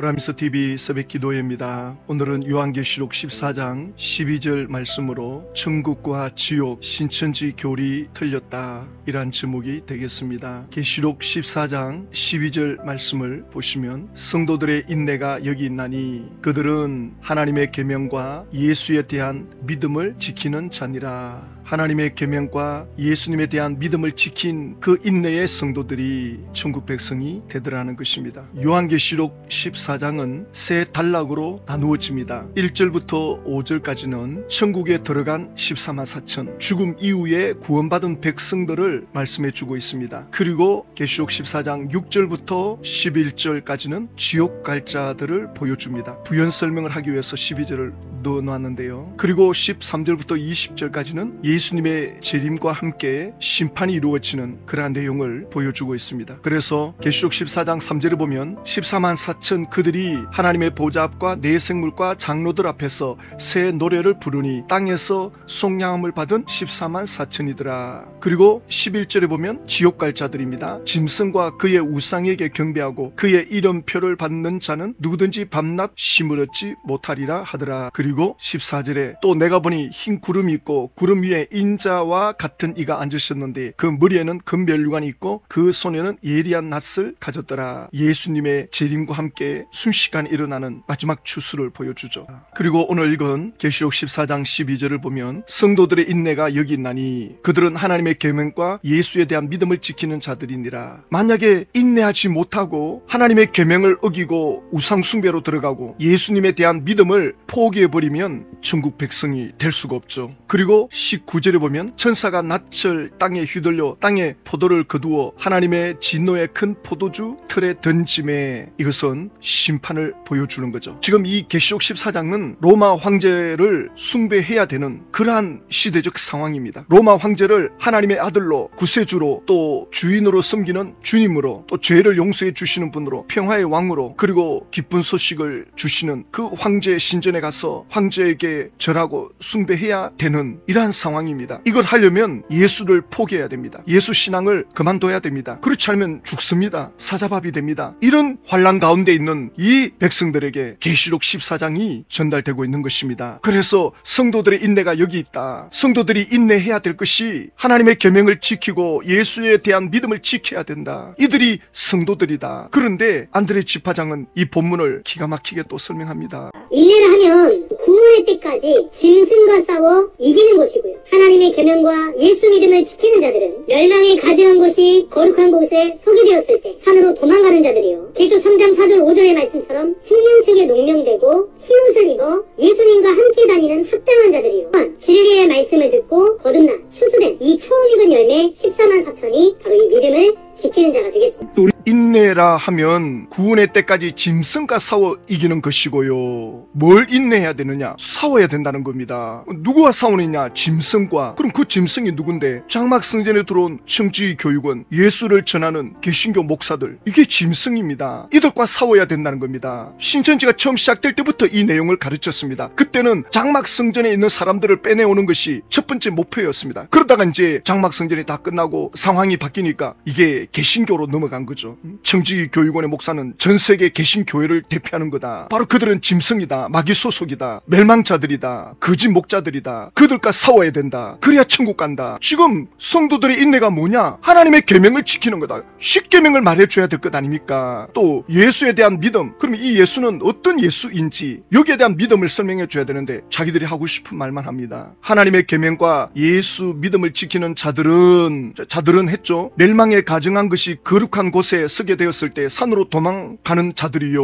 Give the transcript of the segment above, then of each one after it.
프라미스TV 새벽기도회입니다. 오늘은 요한계시록 14장 12절 말씀으로 천국과 지옥 신천지 교리 틀렸다 이란 제목이 되겠습니다. 계시록 14장 12절 말씀을 보시면 성도들의 인내가 여기 있나니 그들은 하나님의 계명과 예수에 대한 믿음을 지키는 자니라. 하나님의 계명과 예수님에 대한 믿음을 지킨 그 인내의 성도들이 천국 백성이 되더라는 것입니다. 요한계시록 14장은 세 단락으로 나누어집니다. 1절부터 5절까지는 천국에 들어간 14만 4천 죽음 이후에 구원받은 백성들을 말씀해 주고 있습니다. 그리고 계시록 14장 6절부터 11절까지는 지옥 갈 자들을 보여줍니다. 부연 설명을 하기 위해서 12절을 넣어놨는데요. 그리고 13절부터 20절까지는 예수님의 재림과 함께 심판이 이루어지는 그러한 내용을 보여주고 있습니다. 그래서 계시록 14장 3절에 보면 14만 4천 그들이 하나님의 보좌 앞과 네 생물과 장로들 앞에서 새 노래를 부르니 땅에서 속량함을 받은 14만 4천이더라. 그리고 11절에 보면 지옥 갈 자들입니다. 짐승과 그의 우상에게 경배하고 그의 이름표를 받는 자는 누구든지 밤낮 힘을 얻지 못하리라 하더라. 그리고 14절에 또 내가 보니 흰 구름이 있고 구름 위에 인자와 같은 이가 앉으셨는데 그 머리에는 금면류관이 있고 그 손에는 예리한 낫을 가졌더라. 예수님의 재림과 함께 순식간에 일어나는 마지막 추수를 보여주죠. 그리고 오늘 읽은 계시록 14장 12절을 보면 성도들의 인내가 여기 있나니 그들은 하나님의 계명과 예수에 대한 믿음을 지키는 자들이니라. 만약에 인내하지 못하고 하나님의 계명을 어기고 우상 숭배로 들어가고 예수님에 대한 믿음을 포기해버리면 천국 백성이 될 수가 없죠. 그리고 19절에 보면 천사가 낯을 땅에 휘둘려 땅에 포도를 거두어 하나님의 진노의 큰 포도주 틀에 던짐에 이것은 심판을 보여주는 거죠. 지금 이 계시록 14장은 로마 황제를 숭배해야 되는 그러한 시대적 상황입니다. 로마 황제를 하나님의 아들로 구세주로 또 주인으로 섬기는 주님으로 또 죄를 용서해 주시는 분으로 평화의 왕으로 그리고 기쁜 소식을 주시는 그 황제 신전에 가서 황제에게 절하고 숭배해야 되는 이러한 상황입니다. 이걸 하려면 예수를 포기해야 됩니다. 예수 신앙을 그만둬야 됩니다. 그렇지 않으면 죽습니다. 사자밥이 됩니다. 이런 환난 가운데 있는 이 백성들에게 계시록 14장이 전달되고 있는 것입니다. 그래서 성도들의 인내가 여기 있다. 성도들이 인내해야 될 것이 하나님의 계명을 지키고 예수에 대한 믿음을 지켜야 된다. 이들이 성도들이다. 그런데 안드레 지파장은 이 본문을 기가 막히게 또 설명합니다. 인내를 하면 구원의 때까지 짐승과 싸워 이기는 것이고요. 하나님의 계명과 예수 믿음을 지키는 자들은 멸망에 가증한 곳이 거룩한 곳에 서게 되었을 때 산으로 도망가는 자들이요. 계시록 3장 4절 5절의 말씀처럼 생명책에 농명되고 흰옷을 입어 예수님과 함께 다니는 합당한 자들이요. 진리의 말씀을 듣고 거듭나 추수된 이 처음 익은 열매 14만 4천이 바로 이 믿음을 지키는 자가 되겠습니다. 인내라 하면 구원의 때까지 짐승과 싸워 이기는 것이고요. 뭘 인내해야 되느냐? 싸워야 된다는 겁니다. 누구와 싸우느냐? 짐승과. 그럼 그 짐승이 누군데? 장막성전에 들어온 청지기 교육원, 예수를 전하는 개신교 목사들, 이게 짐승입니다. 이들과 싸워야 된다는 겁니다. 신천지가 처음 시작될 때부터 이 내용을 가르쳤습니다. 그때는 장막성전에 있는 사람들을 빼내오는 것이 첫 번째 목표였습니다. 그러다가 이제 장막성전이 다 끝나고 상황이 바뀌니까 이게 개신교로 넘어간 거죠. 청지기 교육원의 목사는 전 세계 개신교회를 대표하는 거다. 바로 그들은 짐승이다. 마귀 소속이다. 멸망자들이다. 거짓 목자들이다. 그들과 싸워야 된다. 그래야 천국 간다. 지금 성도들의 인내가 뭐냐? 하나님의 계명을 지키는 거다. 십계명을 말해줘야 될 것 아닙니까? 또 예수에 대한 믿음. 그러면 이 예수는 어떤 예수인지 여기에 대한 믿음을 설명해 줘야 되는데 자기들이 하고 싶은 말만 합니다. 하나님의 계명과 예수 믿음을 지키는 자들은 했죠. 멸망에 가증한 것이 거룩한 곳에 서게 되었을 때 산으로 도망가는 자들이요.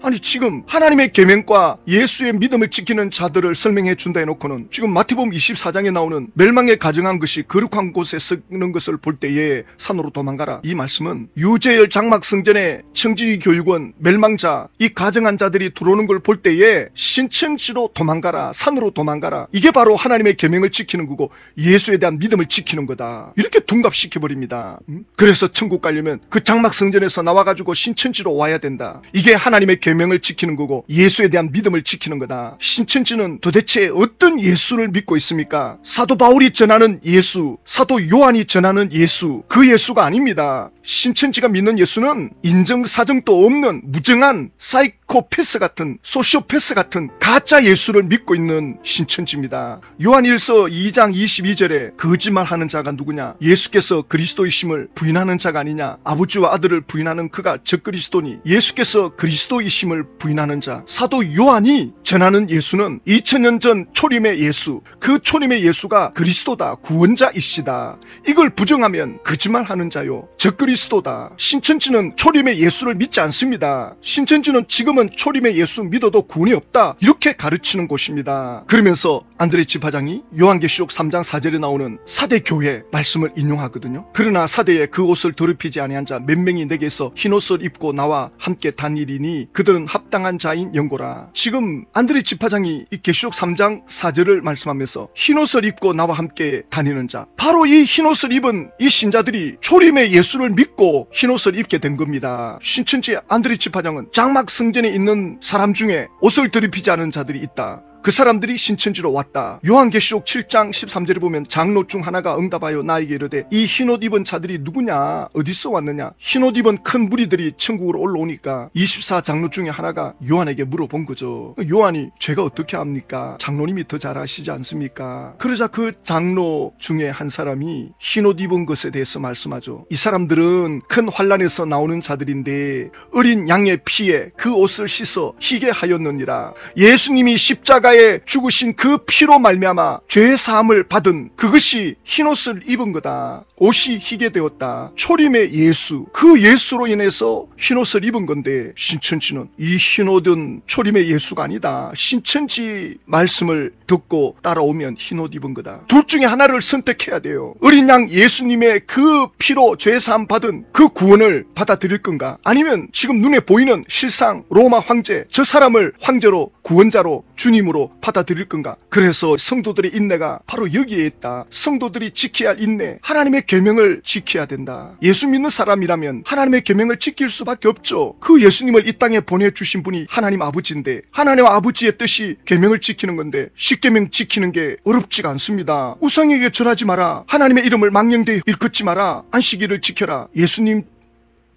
아니 지금 하나님의 계명과 예수의 믿음을 지키는 자들을 설명해 준다 해놓고는 지금 마태복음 24장에 나오는 멸망에 가증한 것이 거룩한 곳에 서는 것을 볼 때에 산으로 도망가라. 이 말씀은 유재열 장막성전에 청지기 교육원 멸망자 이 가증한 자들이 들어오는 걸 볼 때에 신천지로 도망가라. 산으로 도망가라. 이게 바로 바로 하나님의 계명을 지키는 거고 예수에 대한 믿음을 지키는 거다. 이렇게 둔갑시켜버립니다. 그래서 천국 가려면 그 장막 성전에서 나와가지고 신천지로 와야 된다. 이게 하나님의 계명을 지키는 거고 예수에 대한 믿음을 지키는 거다. 신천지는 도대체 어떤 예수를 믿고 있습니까? 사도 바울이 전하는 예수, 사도 요한이 전하는 예수, 그 예수가 아닙니다. 신천지가 믿는 예수는 인정사정도 없는 무정한 사이코패스 같은, 소시오패스 같은 가짜 예수를 믿고 있는 신천지입니다. 요한일서 2장 22절에 거짓말하는 자가 누구냐? 예수께서 그리스도이심을 부인하는 자가 아니냐? 아버지와 아들을 부인하는 그가 적그리스도니 예수께서 그리스도이심을 부인하는 자. 사도 요한이 전하는 예수는 2000년 전 초림의 예수, 그 초림의 예수가 그리스도다, 구원자이시다. 이걸 부정하면 거짓말하는 자요, 적그리스도다. 신천지는 초림의 예수를 믿지 않습니다. 신천지는 지금은 초림의 예수 믿어도 구원이 없다, 이렇게 가르치는 곳입니다. 그러면서 안드레 지파장이 요한계시록 3장 4절에 나오는 사대 교회 말씀을 인용하거든요. 그러나 사대에 그 옷을 더럽히지 아니한 자 몇 명이 내게서 흰옷을 입고 나와 함께 다니리니 그들은 합당한 자인 영고라. 지금 안드레 지파장이 이 계시록 3장 4절을 말씀하면서 흰옷을 입고 나와 함께 다니는 자, 바로 이 흰옷을 입은 이 신자들이 초림의 예수를 믿고 흰옷을 입게 된 겁니다. 신천지 안드레 지파장은 장막 성전에 있는 사람 중에 옷을 더럽히지 않은 자들이 있다. 그 사람들이 신천지로 왔다. 요한계시록 7장 13절에 보면 장로 중 하나가 응답하여 나에게 이르되 이 흰옷 입은 자들이 누구냐? 어디서 왔느냐? 흰옷 입은 큰 무리들이 천국으로 올라오니까 24장로 중에 하나가 요한에게 물어본 거죠. 요한이 제가 어떻게 합니까? 장로님이 더 잘 아시지 않습니까? 그러자 그 장로 중에 한 사람이 흰옷 입은 것에 대해서 말씀하죠. 이 사람들은 큰 환란에서 나오는 자들인데 어린 양의 피에 그 옷을 씻어 희게 하였느니라. 예수님이 십자가 죽으신 그 피로 말미암아 죄 사함을 받은 그것이 흰옷을 입은 거다. 옷이 희게 되었다. 초림의 예수, 그 예수로 인해서 흰옷을 입은 건데 신천지는 이 흰옷은 초림의 예수가 아니다. 신천지 말씀을 듣고 따라오면 흰옷 입은 거다. 둘 중에 하나를 선택해야 돼요. 어린 양 예수님의 그 피로 죄 사함 받은 그 구원을 받아들일 건가? 아니면 지금 눈에 보이는 실상 로마 황제, 저 사람을 황제로, 구원자로, 주님으로 받아들일 건가? 그래서 성도들의 인내가 바로 여기에 있다. 성도들이 지켜야 할 인내, 하나님의 계명을 지켜야 된다. 예수 믿는 사람이라면 하나님의 계명을 지킬 수밖에 없죠. 그 예수님을 이 땅에 보내주신 분이 하나님 아버지인데 하나님 아버지의 뜻이 계명을 지키는 건데 십계명 지키는 게 어렵지가 않습니다. 우상에게 절하지 마라, 하나님의 이름을 망령되이 일컫지 마라, 안식일을 지켜라. 예수님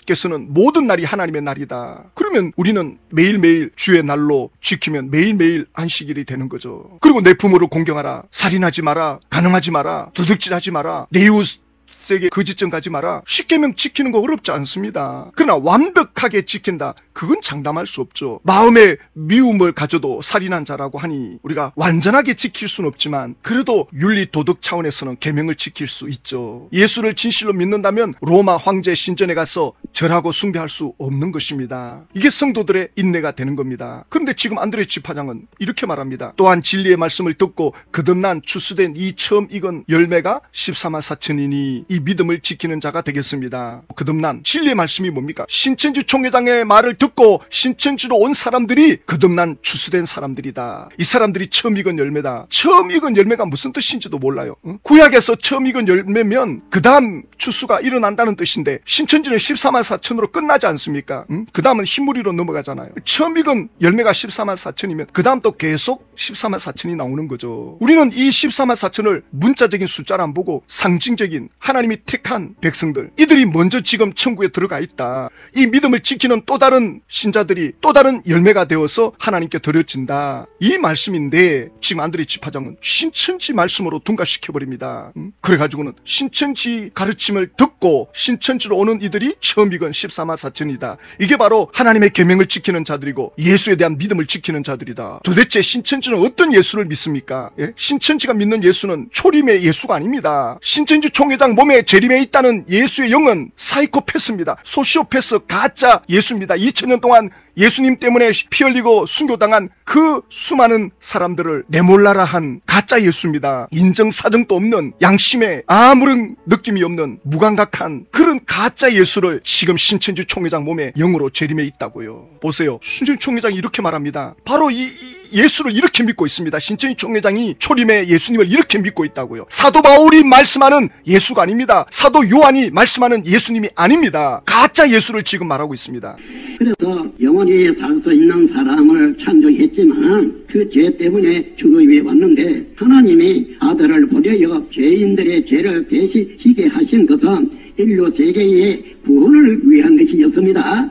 께서는 모든 날이 하나님의 날이다. 그러면 우리는 매일매일 주의 날로 지키면 매일매일 안식일이 되는 거죠. 그리고 내 부모를 공경하라, 살인하지 마라, 간음하지 마라, 도둑질하지 마라, 내 이웃에게 거짓증 가지 마라. 십계명 지키는 거 어렵지 않습니다. 그러나 완벽하게 지킨다, 그건 장담할 수 없죠. 마음의 미움을 가져도 살인한 자라고 하니 우리가 완전하게 지킬 수는 없지만 그래도 윤리 도덕 차원에서는 계명을 지킬 수 있죠. 예수를 진실로 믿는다면 로마 황제 신전에 가서 절하고 숭배할 수 없는 것입니다. 이게 성도들의 인내가 되는 겁니다. 그런데 지금 안드레 지파장은 이렇게 말합니다. 또한 진리의 말씀을 듣고 거듭난 추수된 이 처음 익은 열매가 14만 4천이니 이 믿음을 지키는 자가 되겠습니다. 거듭난 진리의 말씀이 뭡니까? 신천지 총회장의 말을 듣고 신천지로 온 사람들이 거듭난 추수된 사람들이다. 이 사람들이 처음 익은 열매다. 처음 익은 열매가 무슨 뜻인지도 몰라요. 구약에서 처음 익은 열매면 그 다음 추수가 일어난다는 뜻인데 신천지는 14만 4천으로 끝나지 않습니까? 그 다음은 흰무리로 넘어가잖아요. 처음 익은 열매가 14만 4천이면 그 다음 또 계속 14만 4천이 나오는 거죠. 우리는 이 14만 4천을 문자적인 숫자를 안 보고 상징적인 하나님이 택한 백성들, 이들이 먼저 지금 천국에 들어가 있다. 이 믿음을 지키는 또 다른 신자들이 또 다른 열매가 되어서 하나님께 드려진다, 이 말씀인데 지금 안드레 지파장은 신천지 말씀으로 둔갑시켜버립니다. 그래가지고는 신천지 가르침을 듣고 신천지로 오는 이들이 처음 익은 14만 4천이다. 이게 바로 하나님의 계명을 지키는 자들이고 예수에 대한 믿음을 지키는 자들이다. 도대체 신천지는 어떤 예수를 믿습니까? 예? 신천지가 믿는 예수는 초림의 예수가 아닙니다. 신천지 총회장 몸에 재림해 있다는 예수의 영은 사이코패스입니다. 소시오패스, 가짜 예수입니다. 2000년 동안 예수님 때문에 피 흘리고 순교당한 그 수많은 사람들을 내몰라라 한 가짜 예수입니다. 인정사정도 없는, 양심에 아무런 느낌이 없는 무감각한 그런 가짜 예수를 지금 신천지 총회장 몸에 영으로 재림해 있다고요. 보세요. 신천지 총회장이 이렇게 말합니다. 바로 이 예수를 이렇게 믿고 있습니다. 신천지 총회장이 초림의 예수님을 이렇게 믿고 있다고요. 사도 바울이 말씀하는 예수가 아닙니다. 사도 요한이 말씀하는 예수님이 아닙니다. 가짜 예수를 지금 말하고 있습니다. 그래서 영원히 살 수 있는 사람을 창조했지만 그 죄 때문에 죽어 위에 왔는데 하나님이 아들을 보내어 죄인들의 죄를 대신지게 하신 것은 인류 세계의 구원을 위한 것이었습니다.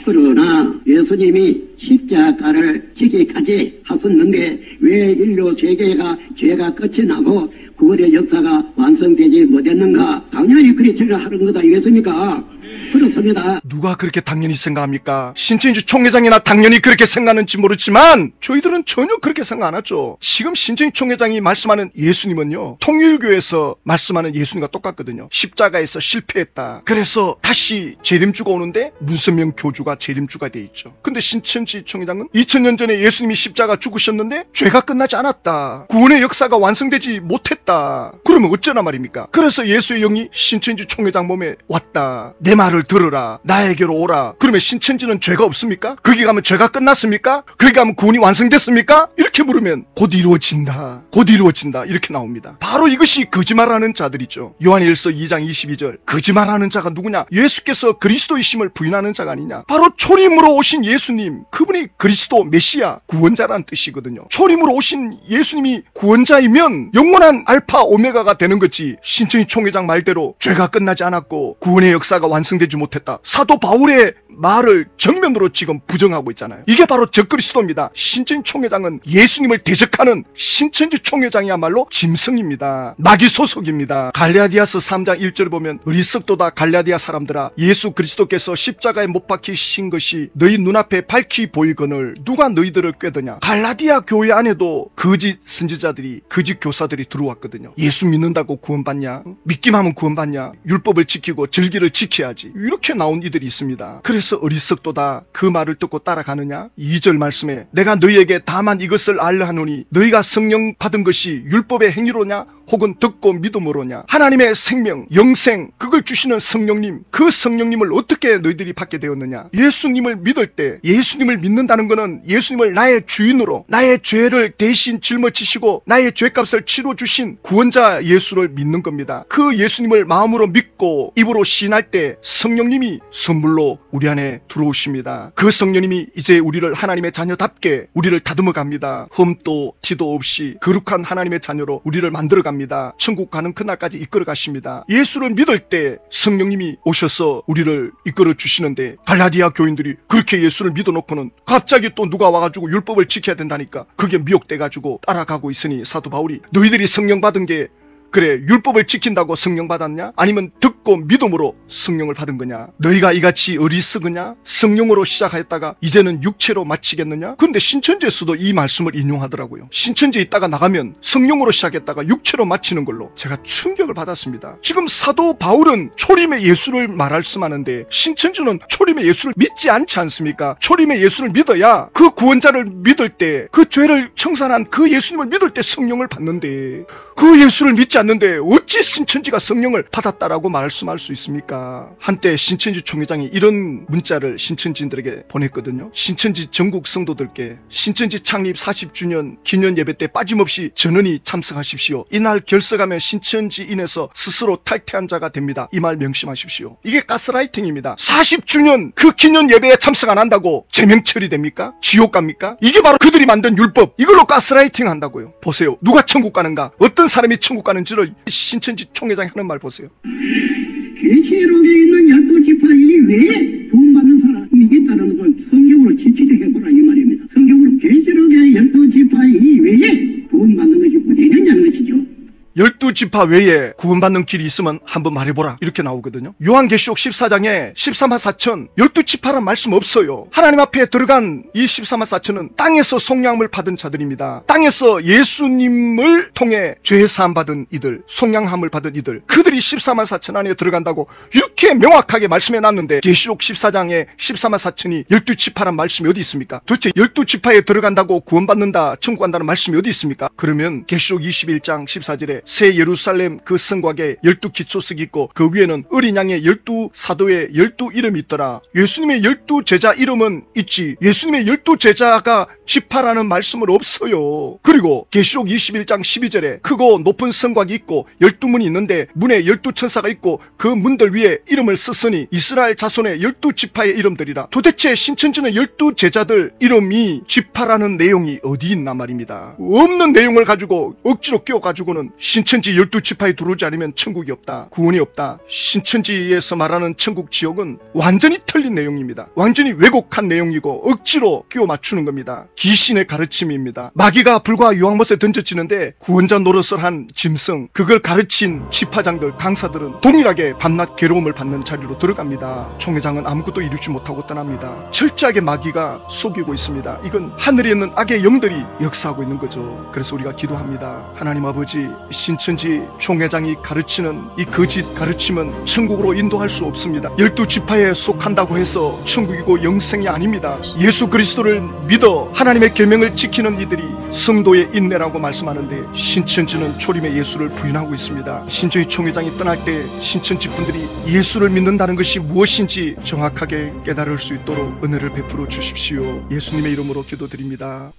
그러나 예수님이 십자가를 지기까지 하셨는데 왜 인류 세계가 죄가 끝이 나고 구원의 역사가 완성되지 못했는가? 당연히 그렇게 생각하는 거다 이겠습니까? 그렇습니다. 누가 그렇게 당연히 생각합니까? 신천지 총회장이나 당연히 그렇게 생각하는지 모르지만 저희들은 전혀 그렇게 생각 안 하죠. 지금 신천지 총회장이 말씀하는 예수님은요, 통일교에서 말씀하는 예수님과 똑같거든요. 십자가에서 실패했다. 그래서 다시 재림주가 오는데 문선명 교주가 재림주가 돼 있죠. 근데 신천지 총회장은 2000년 전에 예수님이 십자가 죽으셨는데 죄가 끝나지 않았다. 구원의 역사가 완성되지 못했다. 그러면 어쩌나 말입니까? 그래서 예수의 영이 신천지 총회장 몸에 왔다. 내 말을 들으라. 나에게로 오라. 그러면 신천지는 죄가 없습니까? 거기 가면 죄가 끝났습니까? 거기 가면 구원이 완성됐습니까? 이렇게 물으면 곧 이루어진다. 곧 이루어진다. 이렇게 나옵니다. 바로 이것이 거짓말하는 자들이죠. 요한일서 2장 22절. 거짓말하는 자가 누구냐? 예수께서 그리스도이심을 부인하는 자가 아니냐? 바로 초림으로 오신 예수님. 그분이 그리스도 메시아 구원자라는 뜻이거든요. 초림으로 오신 예수님이 구원자이면 영원한 알파 오메가가 되는 거지. 신천지 총회장 말대로 죄가 끝나지 않았고 구원의 역사가 완성되지 못했다. 사도 바울의 말을 정면으로 지금 부정하고 있잖아요. 이게 바로 적그리스도입니다. 신천지 총회장은 예수님을 대적하는 신천지 총회장이야말로 짐승입니다. 마귀 소속입니다. 갈라디아서 3장 1절을 보면 어리석도다 갈라디아 사람들아, 예수 그리스도께서 십자가에 못 박히신 것이 너희 눈앞에 밝히 보이거늘 누가 너희들을 꾀드냐. 갈라디아 교회 안에도 거짓 선지자들이, 거짓 교사들이 들어왔거든요. 예수 믿는다고 구원받냐? 믿기만 하면 구원받냐? 율법을 지키고 절기를 지켜야지. 이렇게 나온 이들이 있습니다. 그래서 어리석도다 그 말을 듣고 따라가느냐? 2절 말씀에 내가 너희에게 다만 이것을 알려 하노니 너희가 성령 받은 것이 율법의 행위로냐 혹은 듣고 믿음으로냐? 하나님의 생명, 영생, 그걸 주시는 성령님, 그 성령님을 어떻게 너희들이 받게 되었느냐? 예수님을 믿을 때, 예수님을 믿는다는 것은 예수님을 나의 주인으로, 나의 죄를 대신 짊어지시고 나의 죄값을 치러주신 구원자 예수를 믿는 겁니다. 그 예수님을 마음으로 믿고 입으로 시인할 때 성령님이 선물로 우리 안에 들어오십니다. 그 성령님이 이제 우리를 하나님의 자녀답게 우리를 다듬어 갑니다. 흠도 티도 없이 거룩한 하나님의 자녀로 우리를 만들어 갑니다. 천국 가는 그날까지 이끌어 가십니다. 예수를 믿을 때 성령님이 오셔서 우리를 이끌어 주시는데, 갈라디아 교인들이 그렇게 예수를 믿어놓고는 갑자기 또 누가 와가지고 율법을 지켜야 된다니까 그게 미혹돼가지고 따라가고 있으니 사도 바울이 너희들이 성령 받은 게 그래 율법을 지킨다고 성령 받았냐? 아니면 듣고 믿음으로 성령을 받은 거냐? 너희가 이같이 어리석으냐? 성령으로 시작하였다가 이제는 육체로 마치겠느냐? 근데 신천지에서도 이 말씀을 인용하더라고요. 신천지에 있다가 나가면 성령으로 시작했다가 육체로 마치는 걸로 제가 충격을 받았습니다. 지금 사도 바울은 초림의 예수를 말씀하는데 신천지는 초림의 예수를 믿지 않지 않습니까? 초림의 예수를 믿어야 그 구원자를 믿을 때, 그 죄를 청산한 그 예수님을 믿을 때 성령을 받는데, 그 예수를 믿지 않는데 어찌 신천지가 성령을 받았다라고 말씀할 수 있습니까? 한때 신천지 총회장이 이런 문자를 신천지인들에게 보냈거든요. 신천지 전국 성도들께 신천지 창립 40주년 기념 예배 때 빠짐없이 전원이 참석하십시오. 이날 결석하면 신천지인에서 스스로 탈퇴한 자가 됩니다. 이 말 명심하십시오. 이게 가스라이팅입니다. 40주년 그 기념 예배에 참석 안 한다고 제명 처리됩니까? 지옥 갑니까? 이게 바로 그들이 만든 율법, 이걸로 가스라이팅 한다고요. 보세요. 누가 천국 가는가? 어떤 사람이 천국 가는지를 신천지 총회장이 하는 말 보세요. 계시록에 있는 12지파이 외에 구원받는 사람이기 따르면서 성경으로 지지해보라 이 말입니다. 성경으로 계시록의 12지파이 외에 구원받는 것이 어디 있느냐는 것이죠. 12 12지파 외에 구원받는 길이 있으면 한번 말해보라 이렇게 나오거든요. 요한계시록 14장에 14만 4천 12지파란 말씀 없어요. 하나님 앞에 들어간 이 14만 4천은 땅에서 속량을 받은 자들입니다. 땅에서 예수님을 통해 죄사함 받은 이들, 속량함을 받은 이들, 그들이 14만 4천 안에 들어간다고 이렇게 명확하게 말씀해 놨는데 계시록 14장에 14만 4천이 12지파란 말씀이 어디 있습니까? 도대체 12지파에 들어간다고 구원받는다, 천국 간다는 말씀이 어디 있습니까? 그러면 계시록 21장 14절에 새 예루살렘 그 성곽에 12기초석이 있고 그 위에는 어린 양의 12사도의 12 이름이 있더라. 예수님의 12제자 이름은 있지, 예수님의 12제자가 지파라는 말씀은 없어요. 그리고 계시록 21장 12절에 크고 높은 성곽이 있고 12문이 있는데 문에 12천사가 있고 그 문들 위에 이름을 썼으니 이스라엘 자손의 12지파의 이름들이라. 도대체 신천지는 12제자들 이름이 지파라는 내용이 어디 있나 말입니다. 없는 내용을 가지고 억지로 끼워가지고는 신천지 12지파에 들어오지 않으면 천국이 없다, 구원이 없다. 신천지에서 말하는 천국 지옥은 완전히 틀린 내용입니다. 완전히 왜곡한 내용이고 억지로 끼워 맞추는 겁니다. 귀신의 가르침입니다. 마귀가 불과 유황못에 던져지는데 구원자 노릇을 한 짐승, 그걸 가르친 지파장들, 강사들은 동일하게 밤낮 괴로움을 받는 자리로 들어갑니다. 총회장은 아무것도 이루지 못하고 떠납니다. 철저하게 마귀가 속이고 있습니다. 이건 하늘에 있는 악의 영들이 역사하고 있는 거죠. 그래서 우리가 기도합니다. 하나님 아버지, 신천지 총회장이 가르치는 이 거짓 가르침은 천국으로 인도할 수 없습니다. 12지파에 속한다고 해서 천국이고 영생이 아닙니다. 예수 그리스도를 믿어 하나님의 계명을 지키는 이들이 성도의 인내라고 말씀하는데 신천지는 초림의 예수를 부인하고 있습니다. 신천지 총회장이 떠날 때 신천지 분들이 예수를 믿는다는 것이 무엇인지 정확하게 깨달을 수 있도록 은혜를 베풀어 주십시오. 예수님의 이름으로 기도드립니다.